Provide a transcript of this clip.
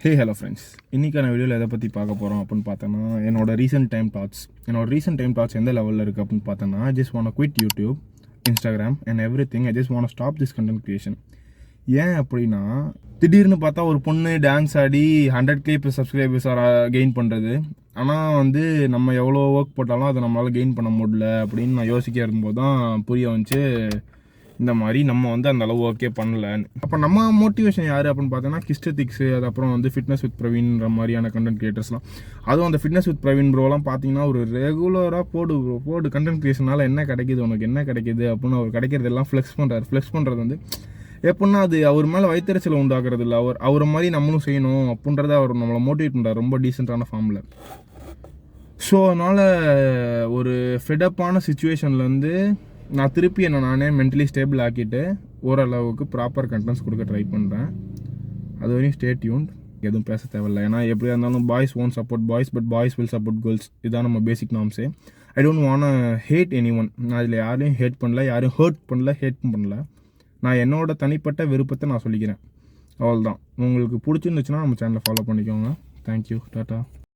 Hey hello friends, இன்றைக்கான வீடியோவில் எதை பற்றி பார்க்க போகிறோம் அப்படின்னு பார்த்தோன்னா என்னோட ரீசெண்ட் டைம் தாட்ஸ் எந்த லெவலில் இருக்குது அப்படின்னு பார்த்தோன்னா just want quit YouTube, Instagram and every thing. Just want stop this content creation. ஏன் அப்படின்னா திடீர்னு பார்த்தா ஒரு பொண்ணு டான்ஸ் ஆடி 100K இப்போ சப்ஸ்கிரைபர்ஸ் கெயின் பண்ணுறது. ஆனால் நம்ம எவ்வளோ ஒர்க் போட்டாலும் அதை நம்மளால் கெயின் பண்ண முடியல அப்படின்னு நான் யோசிக்க இருக்கும்போது தான் புரிய வந்துச்சு இந்த மாதிரி நம்ம அந்த அளவு ஓகே பண்ணலன்னு. அப்போ நம்ம மோட்டிவேஷன் யார் அப்படின்னு பார்த்தோன்னா கிஸ்டெட்டிக்ஸு, அது அப்புறம் ஃபிட்னஸ் வித் பிரவீன்ற மாதிரியான கண்டென்ட் கிரியேட்டர்ஸ்லாம். அதுவும் அந்த ஃபிட்னஸ் வித் பிரவீன் ப்ரோலாம் பார்த்தீங்கன்னா ஒரு ரெகுலராக போடு கண்டென்ட் கிரியேஷனால் என்ன கிடைக்கிது, உனக்கு என்ன கிடைக்கிது அப்படின்னு அவர் கிடைக்கிறதெல்லாம் ஃப்ளெக்ஸ் பண்ணுறது எப்படின்னா அது அவர் மேலே வைத்தறிச்சலை உண்டாக்குறது இல்லை. அவரை மாதிரி நம்மளும் செய்யணும் அப்படின்றத அவர் நம்மளை மோட்டிவேட் பண்ணுறாரு ரொம்ப டீசெண்டான ஃபார்மில். ஸோ அதனால் ஒரு ஃபெடப்பான சுச்சுவேஷன்லேருந்து நான் திருப்பி நானே மென்டலி ஸ்டேபிள் ஆக்கிட்டு ஓரளவுக்கு ப்ராப்பர் கண்டென்ட்ஸ் கொடுக்க ட்ரை பண்ணுறேன். அது வரையும் ஸ்டே டியூன்ட். எதுவும் பேச தேவையில்லை. ஏன்னா எப்படியா இருந்தாலும் boys won't support boys, but boys will support girls. இதுதான் நம்ம பேசிக் நார்ம்ஸே. I don't want hate any one. நான் அதில் யாரையும் ஹேட் பண்ணல, யாரையும் ஹர்ட் பண்ணல. நான் என்னோட தனிப்பட்ட விருப்பத்தை நான் சொல்லிக்கிறேன். அவ்வளோதான். உங்களுக்கு பிடிச்சிருந்துச்சுன்னா நம்ம சேனலை ஃபாலோ பண்ணிக்கோங்க. Thank you, tata.